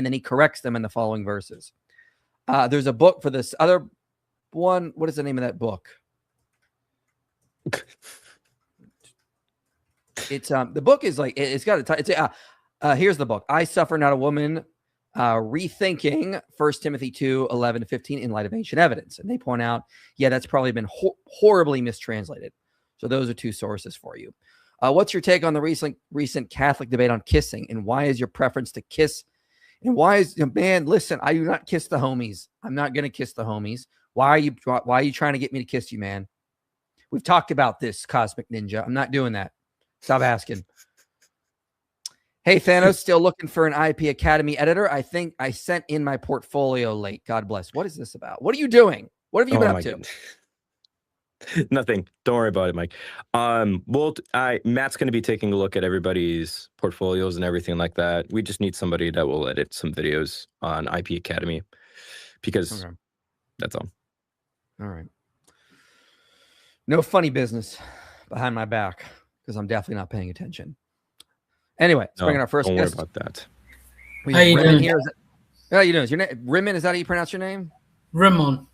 and then he corrects them in the following verses. There's a book for this other one. What is the name of that book? It's the book is like it's got a here's the book. I Suffer Not a Woman, rethinking 1 Timothy 2:11-15 in light of ancient evidence. And they point out, yeah, that's probably been horribly mistranslated. So those are two sources for you. What's your take on the recent Catholic debate on kissing, and why is your preference to kiss? And why is, man, listen, I do not kiss the homies. I'm not going to kiss the homies. Why are you trying to get me to kiss you, man? We've talked about this, Cosmic Ninja. I'm not doing that. Stop asking. Hey, Thanos, still looking for an IP Academy editor. I think I sent in my portfolio late. God bless. What is this about? What are you doing? What have you been up to? Nothing. Don't worry about it, Mike. Matt's going to be taking a look at everybody's portfolios and everything like that. We just need somebody that will edit some videos on IP Academy because that's all. All right. No funny business behind my back because I'm definitely not paying attention. Anyway, let's bring in our first guest. Don't worry about that. How you doing? How you doing? Is your name Rimmon? Is that how you pronounce your name? Rimmon.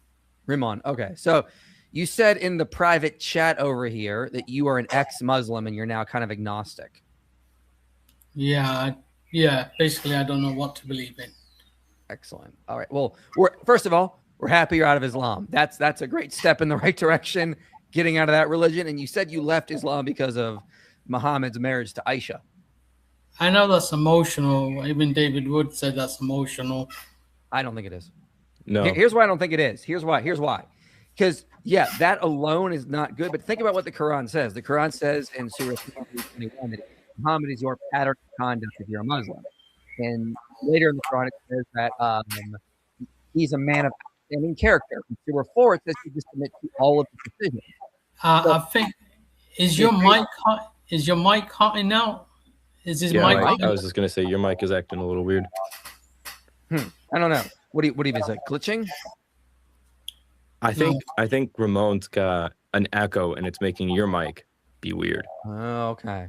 Rimmon. Okay. So you said in the private chat over here that you are an ex-Muslim and you're now kind of agnostic. Yeah. Basically, I don't know what to believe in. Excellent. All right. Well, first of all, we're happy you're out of Islam. That's a great step in the right direction, getting out of that religion. And you said you left Islam because of Muhammad's marriage to Aisha. I know that's emotional. Even David Wood said that's emotional. I don't think it is. No. Here's why I don't think it is. Here's why. Because, yeah, that alone is not good. But think about what the Quran says. The Quran says in Surah 21 that Muhammad is your pattern of conduct if you're a Muslim. And later in the Quran, it says that he's a man of outstanding character. In Surah 4, it says you just submit to all of the decisions. I think, is your mic cutting out? Is his mic? I was just going to say your mic is acting a little weird. I don't know. What do you mean? Is it glitching? I think Ramon's got an echo and it's making your mic be weird. Oh, okay.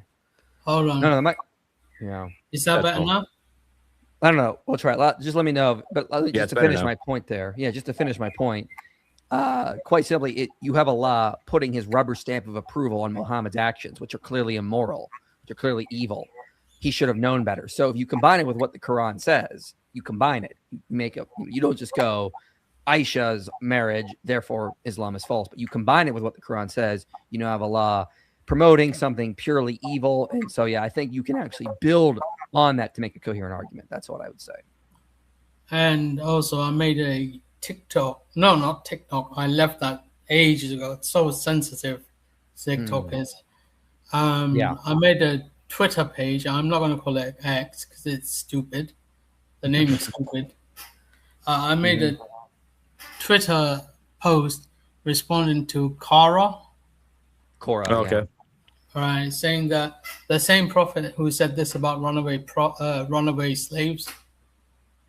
Hold on. No, the mic. Yeah. Is that better now? I don't know. We'll try it. Just let me know. But just to finish my point there. Yeah, just to finish my point. Quite simply, you have Allah putting his rubber stamp of approval on Muhammad's actions, which are clearly immoral, which are clearly evil. He should have known better. So if you combine it with what the Quran says, you combine it. You don't just go Aisha's marriage, therefore Islam is false. But you combine it with what the Quran says, you now have Allah promoting something purely evil. And so, yeah, I think you can actually build on that to make a coherent argument. That's what I would say. And also, I made a TikTok. No, not TikTok. I left that ages ago. It's so sensitive. TikTok is. I made a Twitter page. I'm not going to call it X because it's stupid. The name is stupid. I made a Twitter post responding to Korah. Okay. All right, saying that the same prophet who said this about runaway slaves.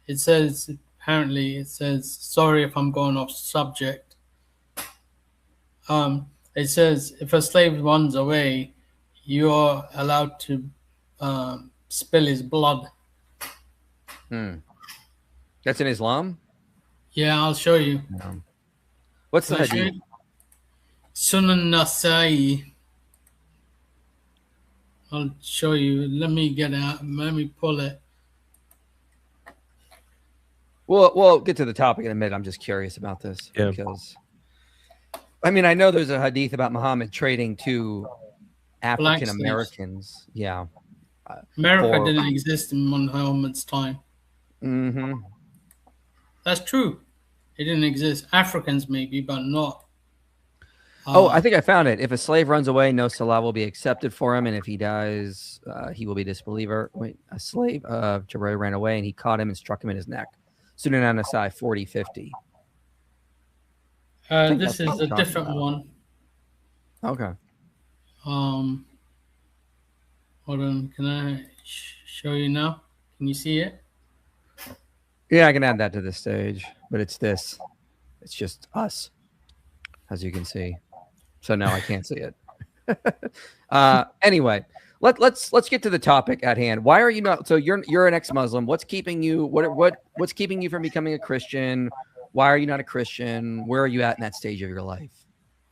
It says, sorry if I'm going off subject. It says, if a slave runs away, you're allowed to spill his blood. That's in Islam? Yeah, I'll show you. What's the hadith? Sunan Nasai. I'll show you. Let me get out. Let me pull it. We'll get to the topic in a minute. I'm just curious about this because, I mean, I know there's a hadith about Muhammad trading to African Americans. Yeah. America didn't exist in Muhammad's time. Mm-hmm. That's true. It didn't exist. Africans maybe, but not. I think I found it. If a slave runs away, no salah will be accepted for him. And if he dies, he will be a disbeliever. Wait, a slave, Jibreel ran away and he caught him and struck him in his neck. Sunan An-Nasai 4050. This is a different one. Okay. Hold on. Can I show you now? Can you see it? Yeah, I can add that to the stage, but it's this. It's just us, as you can see. So now I can't see it. Anyway, let's get to the topic at hand. Why are you not? So you're an ex-Muslim. What's keeping you? What's keeping you from becoming a Christian? Why are you not a Christian? Where are you at in that stage of your life?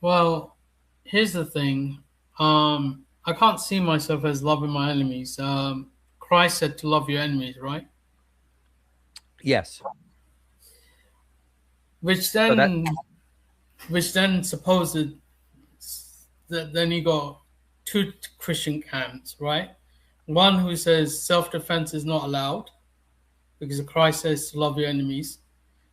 Well, here's the thing. I can't see myself as loving my enemies. Christ said to love your enemies, right? Yes. Which then supposes that then you got two Christian camps, right? One who says self-defense is not allowed because Christ says to love your enemies.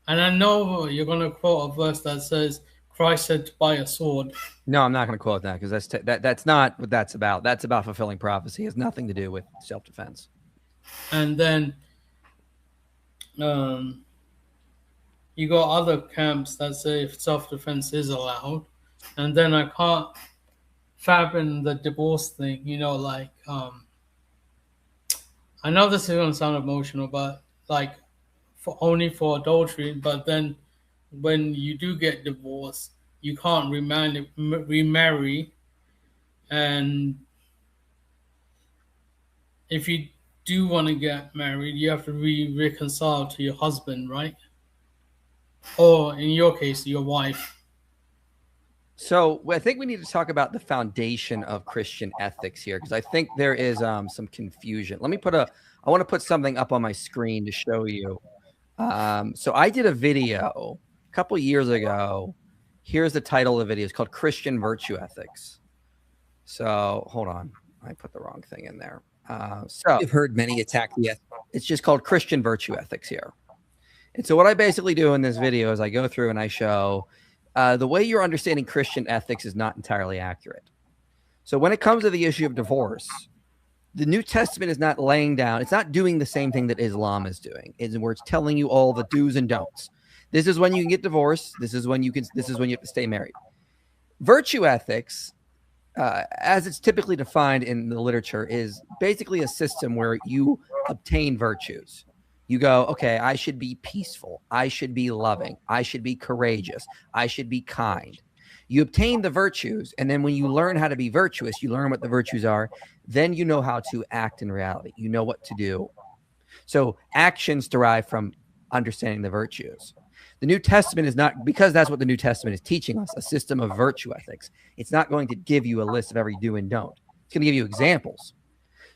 And I know you're going to quote a verse that says Christ said to buy a sword. No, I'm not going to quote that because that's not what that's about. That's about fulfilling prophecy. It has nothing to do with self-defense. And then you got other camps that say self-defense is allowed. And then I can't fathom the divorce thing, like I know this is going to sound emotional, but like only for adultery. But then when you do get divorced, you can't remarry. And if you do want to get married, you have to reconcile to your husband, right? Or in your case, your wife. So I think we need to talk about the foundation of Christian ethics here, because I think there is some confusion. I want to put something up on my screen to show you. So I did a video a couple years ago. Here's the title of the video. It's called Christian Virtue Ethics. So hold on. I put the wrong thing in there. So you've heard many attack the ethics. It's just called Christian Virtue Ethics here. And so what I basically do in this video is I go through and I show the way you're understanding Christian ethics is not entirely accurate. So when it comes to the issue of divorce, the New Testament is not laying down, it's not doing the same thing that Islam is doing. Where it's telling you all the do's and don'ts. This is when you can get divorced. This is when you have to stay married. Virtue ethics, as it's typically defined in the literature, is basically a system where you obtain virtues. You go, okay, I should be peaceful. I should be loving. I should be courageous. I should be kind. You obtain the virtues, and then when you learn how to be virtuous, you learn what the virtues are, then you know how to act in reality. You know what to do. So actions derive from understanding the virtues. The New Testament is not, because that's what the New Testament is teaching us, a system of virtue ethics. It's not going to give you a list of every do and don't. It's going to give you examples.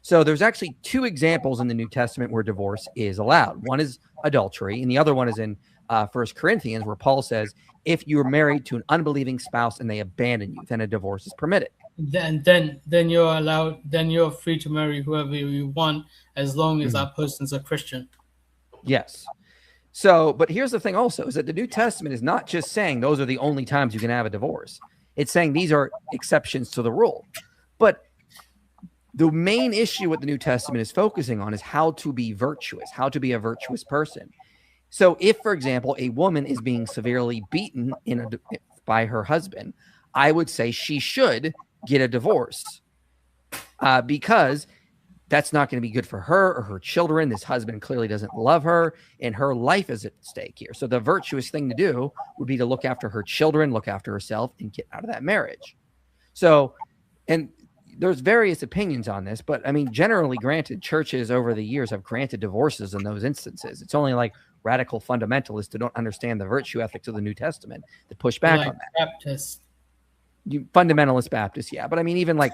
So there's actually two examples in the New Testament where divorce is allowed. One is adultery, and the other one is in 1 Corinthians, where Paul says, if you're married to an unbelieving spouse and they abandon you, then a divorce is permitted. Then you're allowed. Then you're free to marry whoever you want, as long as that person's a Christian. Yes. So, but here's the thing also, is that the New Testament is not just saying those are the only times you can have a divorce. It's saying these are exceptions to the rule. But the main issue what the New Testament is focusing on is how to be virtuous, how to be a virtuous person. So if, for example, a woman is being severely beaten by her husband, I would say she should get a divorce because that's not going to be good for her or her children. This husband clearly doesn't love her, and her life is at stake here. So the virtuous thing to do would be to look after her children, look after herself, and get out of that marriage. So, and there's various opinions on this, but I mean, generally granted, churches over the years have granted divorces in those instances. It's only like radical fundamentalists who don't understand the virtue ethics of the New Testament that push back on that. Baptists. Fundamentalist Baptists, yeah. But I mean, even like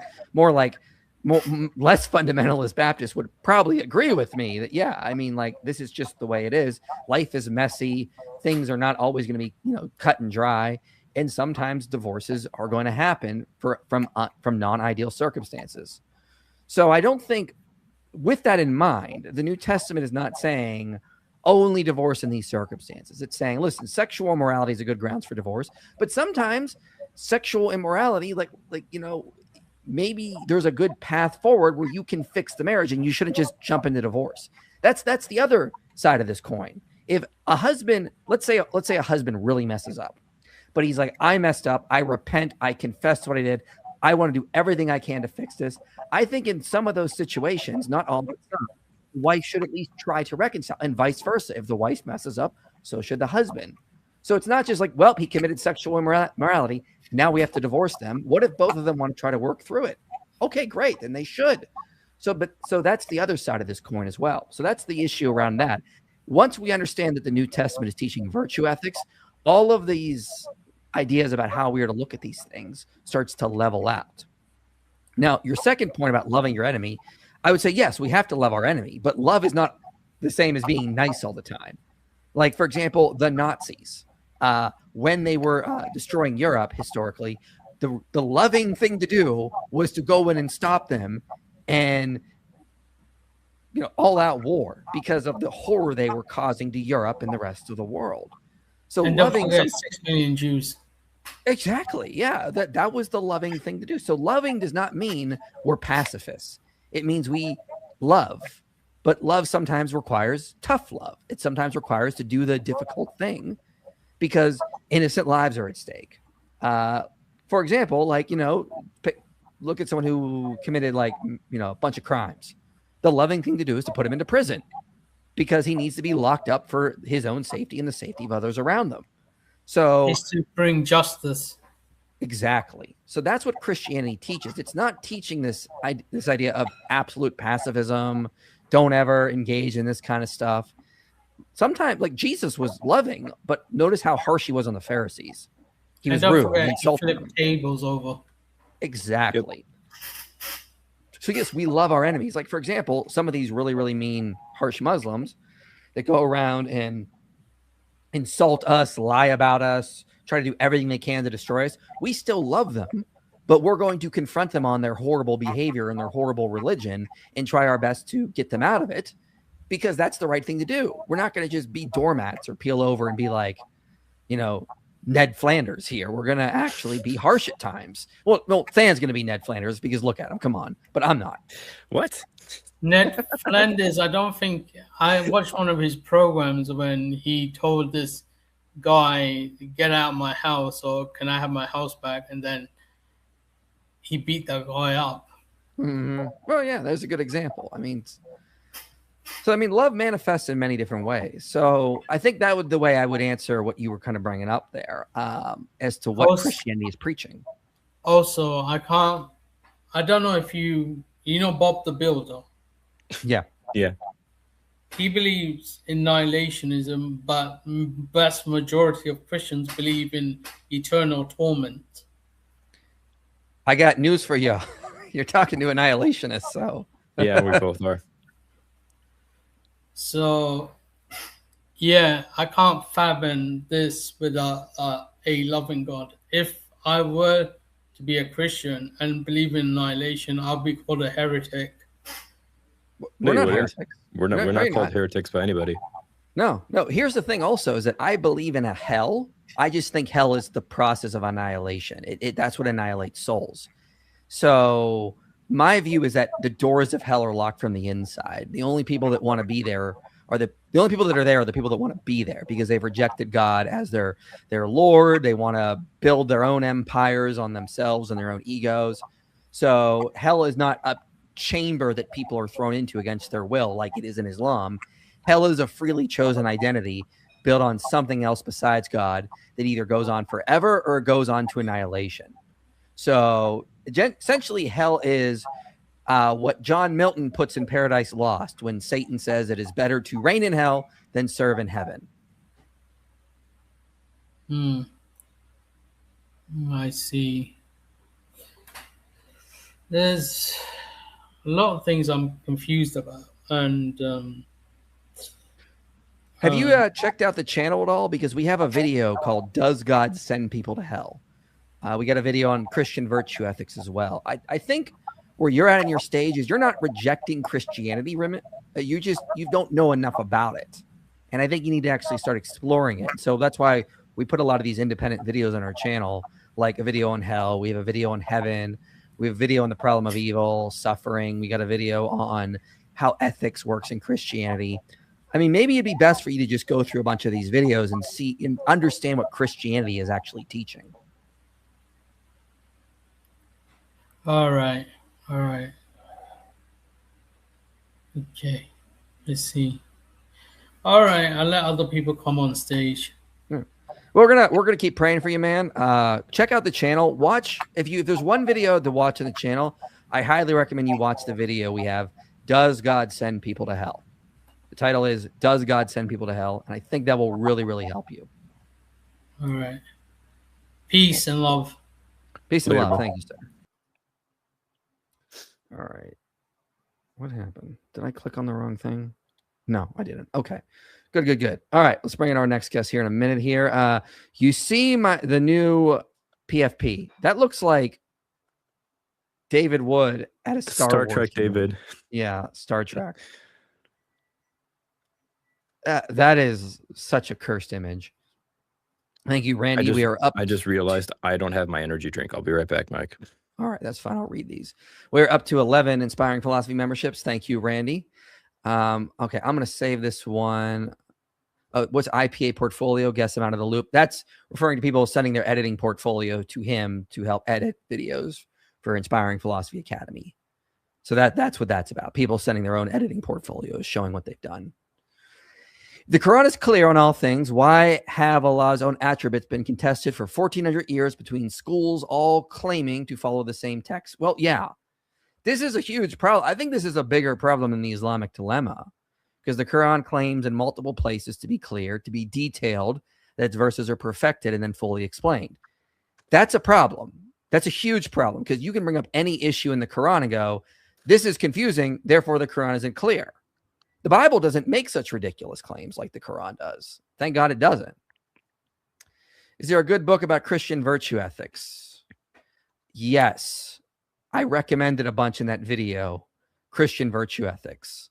less fundamentalist Baptists would probably agree with me that, yeah, I mean, like, this is just the way it is. Life is messy. Things are not always going to be, cut and dry. And sometimes divorces are going to happen from non-ideal circumstances. So I don't think, with that in mind, the New Testament is not saying only divorce in these circumstances. It's saying, listen, sexual immorality is a good grounds for divorce, but sometimes sexual immorality, maybe there's a good path forward where you can fix the marriage and you shouldn't just jump into divorce. That's the other side of this coin. If a husband, let's say a husband really messes up, but he's like, I messed up. I repent. I confess what I did. I want to do everything I can to fix this. I think in some of those situations, not all, but some, the wife should at least try to reconcile, and vice versa. If the wife messes up, so should the husband. So it's not just like, well, he committed sexual immorality. Now we have to divorce them. What if both of them want to try to work through it? Okay, great. Then they should. So that's the other side of this coin as well. So that's the issue around that. Once we understand that the New Testament is teaching virtue ethics, all of these ideas about how we are to look at these things starts to level out. Now, your second point about loving your enemy, I would say, yes, we have to love our enemy, but love is not the same as being nice all the time. Like, for example, the Nazis, when they were destroying Europe historically, the loving thing to do was to go in and stop them and, all out war because of the horror they were causing to Europe and the rest of the world. So and loving 6 million Jews. Exactly. Yeah, that was the loving thing to do. So loving does not mean we're pacifists. It means we love. But love sometimes requires tough love. It sometimes requires to do the difficult thing because innocent lives are at stake. For example, like, look at someone who committed a bunch of crimes. The loving thing to do is to put him into prison because he needs to be locked up for his own safety and the safety of others around them. So it's to bring justice. Exactly. So that's what Christianity teaches. It's not teaching this idea of absolute pacifism. Don't ever engage in this kind of stuff. Sometimes, like, Jesus was loving, but notice how harsh he was on the Pharisees. He was rude and insulting them. Tables over. Exactly. Yep. So yes, we love our enemies. Like, for example, some of these really, really mean, harsh Muslims that go around and insult us, lie about us, try to do everything they can to destroy us. We still love them, but we're going to confront them on their horrible behavior and their horrible religion and try our best to get them out of it because that's the right thing to do. We're not going to just be doormats or peel over and be like, Ned Flanders here. We're going to actually be harsh at times. Well, no, Than's going to be Ned Flanders because look at him. Come on. But I'm not. What? Ned Flanders, I don't think I watched one of his programs when he told this guy, get out of my house or can I have my house back? And then he beat that guy up. Mm-hmm. Well, yeah, there's a good example. Love manifests in many different ways. So I think that would the way I would answer what you were kind of bringing up there as to what Christianity is preaching. Also, I don't know if you know Bob the Builder. Yeah. Yeah. He believes in annihilationism, but vast majority of Christians believe in eternal torment. I got news for you. You're talking to annihilationists, so. Yeah, we both are. So, yeah, I can't fathom this without a loving God. If I were to be a Christian and believe in annihilation, I'll be called a heretic. We're not heretics. We're not called heretics by anybody. No. Here's the thing also is that I believe in a hell. I just think hell is the process of annihilation. That's what annihilates souls. So my view is that the doors of hell are locked from the inside. The only people that want to be there are the only people that are there are the people that want to be there because they've rejected God as their Lord. They want to build their own empires on themselves and their own egos. So hell is not a chamber that people are thrown into against their will like it is in Islam. Hell is a freely chosen identity built on something else besides God that either goes on forever or goes on to annihilation. So essentially hell is what John Milton puts in Paradise Lost when Satan says it is better to reign in hell than serve in heaven. I see. There's a lot of things I'm confused about. And have you checked out the channel at all? Because we have a video called Does God Send People to Hell? We got a video on Christian virtue ethics as well. I think where you're at in your stage is you're not rejecting Christianity. You don't know enough about it. And I think you need to actually start exploring it. So that's why we put a lot of these independent videos on our channel, like a video on hell. We have a video on heaven. We have a video on the problem of evil, suffering. We got a video on how ethics works in Christianity. Maybe it'd be best for you to just go through a bunch of these videos and see and understand what Christianity is actually teaching. All right. Okay. Let's see. All right. I'll let other people come on stage. We're gonna keep praying for you, man. Check out the channel. Watch if there's one video to watch on the channel, I highly recommend you watch the video we have. Does God send people to hell? The title is Does God Send People to Hell? And I think that will really, really help you. All right. Peace and love. Peace and love. Thank you, sir. All right. What happened? Did I click on the wrong thing? No, I didn't. Okay. Good. All right. Let's bring in our next guest here in a minute here. You see the new PFP. That looks like David Wood at a Star Trek David. Yeah, Star Trek. That is such a cursed image. Thank you, Randy. We are up. I just realized I don't have my energy drink. I'll be right back, Mike. All right, that's fine. I'll read these. We're up to 11 Inspiring Philosophy memberships. Thank you, Randy. Okay, I'm going to save this one. What's IPA portfolio? Guess him out of the loop. That's referring to people sending their editing portfolio to him to help edit videos for Inspiring Philosophy Academy. So that's what that's about. People sending their own editing portfolios, showing what they've done. The Quran is clear on all things. Why have Allah's own attributes been contested for 1,400 years between schools all claiming to follow the same text? Well, yeah, this is a huge problem. I think this is a bigger problem than the Islamic dilemma, because the Quran claims in multiple places to be clear, to be detailed, that its verses are perfected and then fully explained. That's a problem. That's a huge problem, because you can bring up any issue in the Quran and go, this is confusing, therefore the Quran isn't clear. The Bible doesn't make such ridiculous claims like the Quran does. Thank God it doesn't. Is there a good book about Christian virtue ethics? Yes. I recommended a bunch in that video, Christian virtue ethics.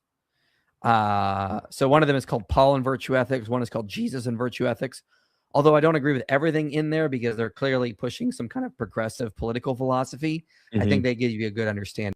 So one of them is called Paul and Virtue Ethics. One is called Jesus and Virtue Ethics. Although I don't agree with everything in there because they're clearly pushing some kind of progressive political philosophy, I think they give you a good understanding